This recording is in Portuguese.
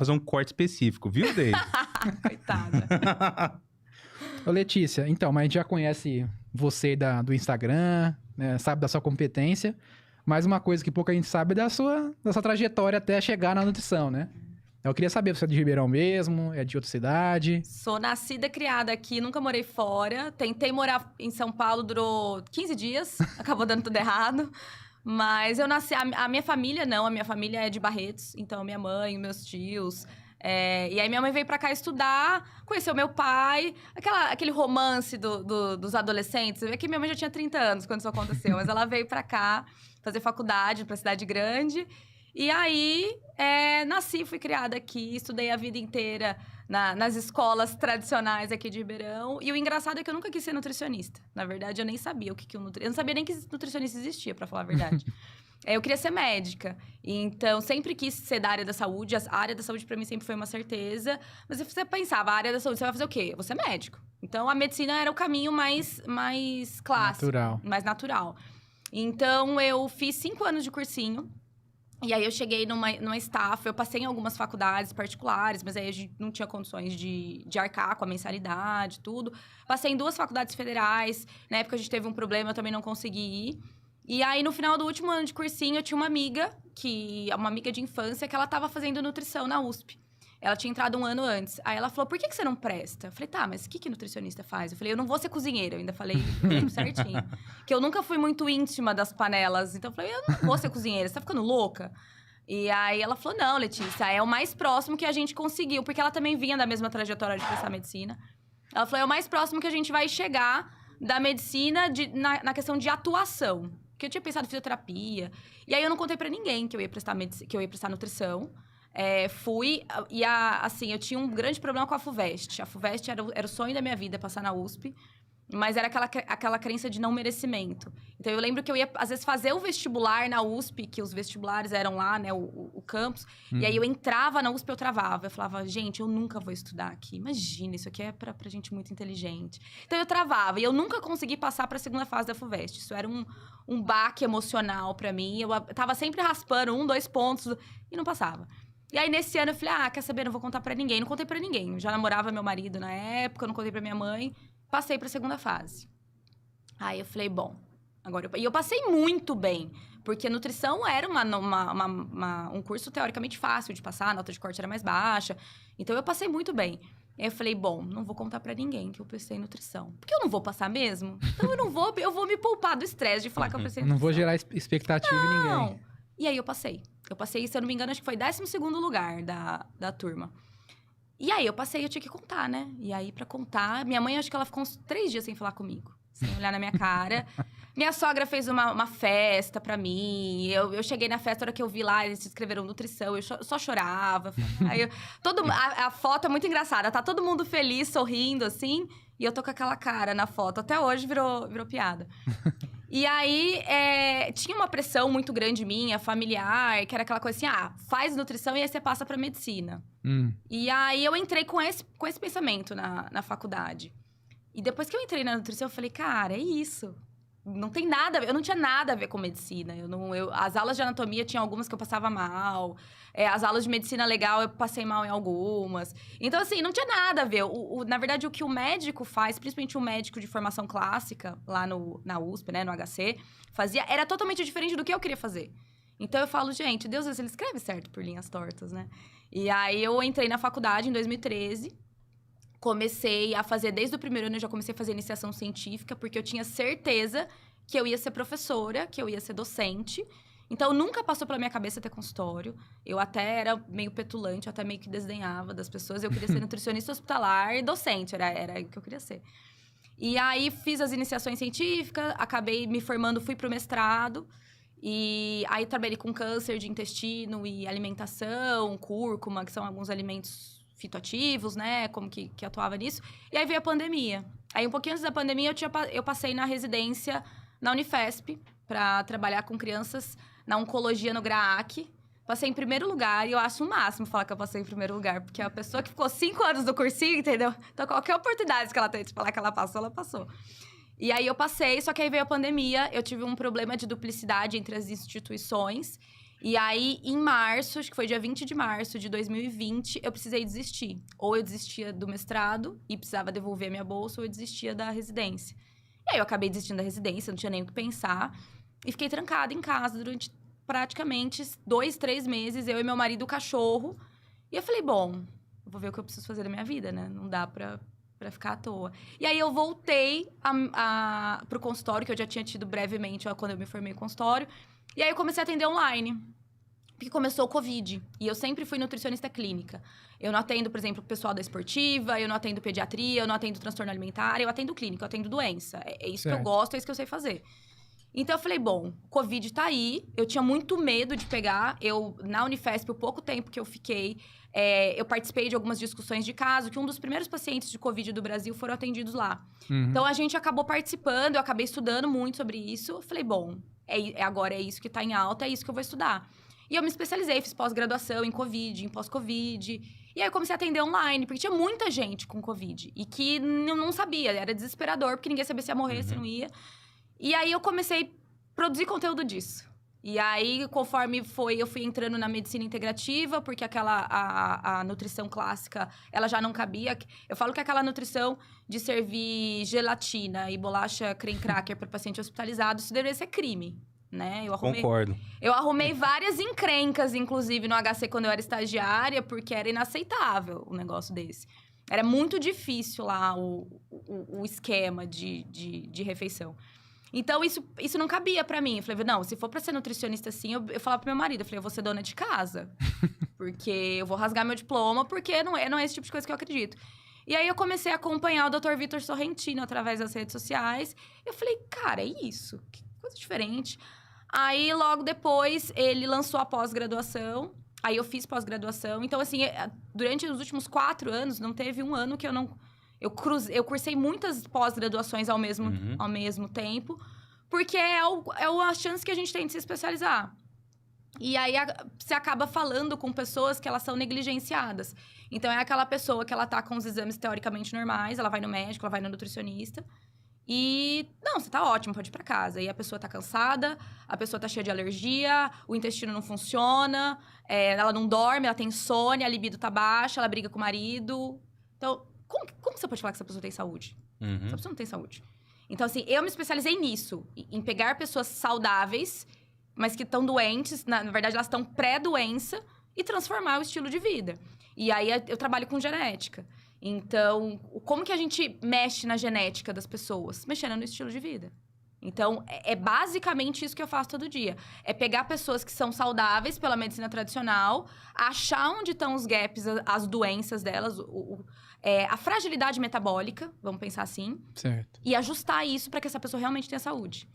fazer um corte específico, viu, Deise? Coitada. Ô, Letícia, então, mas a gente já conhece você do Instagram, né, sabe da sua competência, mas uma coisa que pouca gente sabe é da sua trajetória até chegar na nutrição, né? Eu queria saber, você é de Ribeirão mesmo, é de outra cidade? Sou nascida e criada aqui, nunca morei fora. Tentei morar em São Paulo, durou 15 dias, acabou dando tudo errado. Mas eu nasci... A minha família não, a minha família é de Barretos. Então, minha mãe, meus tios... e aí, minha mãe veio pra cá estudar, conheceu meu pai. Aquele romance dos adolescentes. É que minha mãe já tinha 30 anos quando isso aconteceu. Mas ela veio pra cá fazer faculdade, pra cidade grande. E aí, nasci, fui criada aqui. Estudei a vida inteira nas escolas tradicionais aqui de Ribeirão. E o engraçado é que eu nunca quis ser nutricionista. Na verdade, eu nem sabia o que eu não sabia nem que nutricionista existia, pra falar a verdade. Eu queria ser médica. Então, sempre quis ser da área da saúde. A área da saúde, pra mim, sempre foi uma certeza. Mas você pensava, a área da saúde, você vai fazer o quê? Eu vou ser médico. Então, a medicina era o caminho mais clássico. Natural. Mais natural. Então, eu fiz 5 anos de cursinho. E aí, eu cheguei numa staff. Eu passei em algumas faculdades particulares. Mas aí, a gente não tinha condições de arcar com a mensalidade, tudo. Passei em 2 faculdades federais. Na época, a gente teve um problema, eu também não consegui ir. E aí, no final do último ano de cursinho, eu tinha uma amiga de infância, que ela tava fazendo nutrição na USP. Ela tinha entrado 1 ano antes. Aí ela falou, por que você não presta? Eu falei, tá, mas o que nutricionista faz? Eu falei, eu não vou ser cozinheira. Eu ainda falei certinho. Que eu nunca fui muito íntima das panelas. Então, eu falei, eu não vou ser cozinheira. Você tá ficando louca? E aí, ela falou, não, Letícia, é o mais próximo que a gente conseguiu. Porque ela também vinha da mesma trajetória de prestar medicina. Ela falou, é o mais próximo que a gente vai chegar da medicina na questão de atuação. Porque eu tinha pensado em fisioterapia. E aí, eu não contei pra ninguém que eu ia prestar nutrição. Assim, eu tinha um grande problema com a FUVEST. A FUVEST era o sonho da minha vida, passar na USP. Mas era aquela crença de não merecimento. Então, eu lembro que eu ia, às vezes, fazer o vestibular na USP, que os vestibulares eram lá, né, o campus. E aí, eu entrava na USP, eu travava. Eu falava, gente, eu nunca vou estudar aqui. Imagina, isso aqui é pra gente muito inteligente. Então, eu travava. E eu nunca consegui passar pra segunda fase da FUVEST. Isso era um baque emocional pra mim. Eu tava sempre raspando 1, 2 pontos e não passava. E aí, nesse ano, eu falei, quer saber? Não vou contar pra ninguém. Não contei pra ninguém. Eu já namorava meu marido na época, eu não contei pra minha mãe. Passei pra segunda fase. Aí eu falei, bom, agora eu passei muito bem. Porque nutrição era um curso teoricamente fácil de passar, a nota de corte era mais baixa. Então eu passei muito bem. Aí eu falei, bom, não vou contar pra ninguém que eu prestei em nutrição. Porque eu não vou passar mesmo. Então eu vou me poupar do estresse de falar que eu prestei em nutrição. Não vou gerar expectativa em ninguém. E aí eu passei. Eu passei, se eu não me engano, acho que foi 12º lugar da turma. E aí, eu passei, eu tinha que contar, né? E aí, pra contar... Minha mãe, acho que ela ficou uns 3 dias sem falar comigo. Sem olhar na minha cara. Minha sogra fez uma festa pra mim. Eu cheguei na festa, a hora que eu vi lá, eles escreveram nutrição. Eu só chorava. Aí a foto é muito engraçada. Tá todo mundo feliz, sorrindo, assim. E eu tô com aquela cara na foto. Até hoje virou piada. E aí, tinha uma pressão muito grande minha, familiar, que era aquela coisa assim, faz nutrição e aí você passa pra medicina. E aí, eu entrei com esse pensamento na faculdade. E depois que eu entrei na nutrição, eu falei, cara, é isso. Não tem nada a ver, eu não tinha nada a ver com medicina. As aulas de anatomia, tinha algumas que eu passava mal. As aulas de medicina legal, eu passei mal em algumas. Então, assim, não tinha nada a ver. Na verdade, o que o médico faz, principalmente o médico de formação clássica, lá na USP, né, no HC, fazia, era totalmente diferente do que eu queria fazer. Então, eu falo, gente, Deus, ele escreve certo por linhas tortas, né? E aí, eu entrei na faculdade em 2013. Comecei a fazer, desde o primeiro ano, eu já comecei a fazer iniciação científica, porque eu tinha certeza que eu ia ser professora, que eu ia ser docente. Então, nunca passou pela minha cabeça ter consultório. Eu até era meio petulante, eu até meio que desdenhava das pessoas. Eu queria ser nutricionista hospitalar e docente, era o que eu queria ser. E aí, fiz as iniciações científicas, acabei me formando, fui pro mestrado. E aí, trabalhei com câncer de intestino e alimentação, cúrcuma, que são alguns alimentos fitoativos, né? Como que atuava nisso. E aí veio a pandemia. Aí, um pouquinho antes da pandemia, eu passei na residência na Unifesp para trabalhar com crianças na oncologia no GRAAC. Passei em primeiro lugar e eu acho o máximo falar que eu passei em primeiro lugar. Porque a pessoa que ficou 5 anos no cursinho, entendeu? Então, qualquer oportunidade que ela tem de falar que ela passou. E aí, eu passei, só que aí veio a pandemia. Eu tive um problema de duplicidade entre as instituições. E aí, em março, acho que foi dia 20 de março de 2020, eu precisei desistir. Ou eu desistia do mestrado e precisava devolver a minha bolsa, ou eu desistia da residência. E aí, eu acabei desistindo da residência, não tinha nem o que pensar. E fiquei trancada em casa durante praticamente 2, 3 meses, eu e meu marido e o cachorro. E eu falei, bom, eu vou ver o que eu preciso fazer da minha vida, né? Não dá pra ficar à toa. E aí, eu voltei pro consultório, que eu já tinha tido brevemente, quando eu me formei em consultório. E aí, eu comecei a atender online. Porque começou o Covid. E eu sempre fui nutricionista clínica. Eu não atendo, por exemplo, o pessoal da esportiva, eu não atendo pediatria, eu não atendo transtorno alimentar, eu atendo clínica, eu atendo doença. É isso que eu gosto, é isso que eu sei fazer. Então, eu falei, bom, Covid tá aí. Eu tinha muito medo de pegar. Na Unifesp, o pouco tempo que eu fiquei, eu participei de algumas discussões de caso, que um dos primeiros pacientes de Covid do Brasil foram atendidos lá. Então, a gente acabou participando, eu acabei estudando muito sobre isso. Eu falei, bom, agora é isso que tá em alta, é isso que eu vou estudar. E eu me especializei, fiz pós-graduação em Covid, em pós-Covid. E aí eu comecei a atender online, porque tinha muita gente com Covid. E que não sabia, era desesperador, porque ninguém sabia se ia morrer, se não ia. E aí eu comecei a produzir conteúdo disso. E aí, conforme eu fui entrando na medicina integrativa, porque a nutrição clássica, ela já não cabia. Eu falo que aquela nutrição de servir gelatina e bolacha creme cracker para paciente hospitalizado, isso deveria ser crime. Né? Concordo. Eu arrumei várias encrencas, inclusive, no HC quando eu era estagiária, porque era inaceitável um negócio desse. Era muito difícil lá o esquema de refeição. Então, isso não cabia pra mim. Eu falei, não, se for pra ser nutricionista assim, eu falava pro meu marido, eu falei, eu vou ser dona de casa. Porque eu vou rasgar meu diploma, porque não é esse tipo de coisa que eu acredito. E aí, eu comecei a acompanhar o Dr. Vitor Sorrentino através das redes sociais. Eu falei, cara, é isso? Que coisa diferente. Aí, logo depois, ele lançou a pós-graduação. Aí, eu fiz pós-graduação. Então, assim, durante os últimos 4 anos, não teve um ano que eu não... Eu cursei muitas pós-graduações ao mesmo tempo. Porque é a chance que a gente tem de se especializar. E aí, você acaba falando com pessoas que elas são negligenciadas. Então, é aquela pessoa que ela tá com os exames teoricamente normais. Ela vai no médico, ela vai no nutricionista. E, não, você tá ótimo, pode ir pra casa. E a pessoa tá cansada, a pessoa tá cheia de alergia, o intestino não funciona, ela não dorme, ela tem insônia, a libido tá baixa, ela briga com o marido. Então, como você pode falar que essa pessoa tem saúde? Essa pessoa não tem saúde. Então, assim, eu me especializei nisso. Em pegar pessoas saudáveis, mas que estão doentes, na verdade, elas estão pré-doença, e transformar o estilo de vida. E aí, eu trabalho com genética. Então, como que a gente mexe na genética das pessoas? Mexendo no estilo de vida. Então, é basicamente isso que eu faço todo dia. É pegar pessoas que são saudáveis pela medicina tradicional, achar onde estão os gaps, as doenças delas, a fragilidade metabólica, vamos pensar assim. Certo. E ajustar isso para que essa pessoa realmente tenha saúde.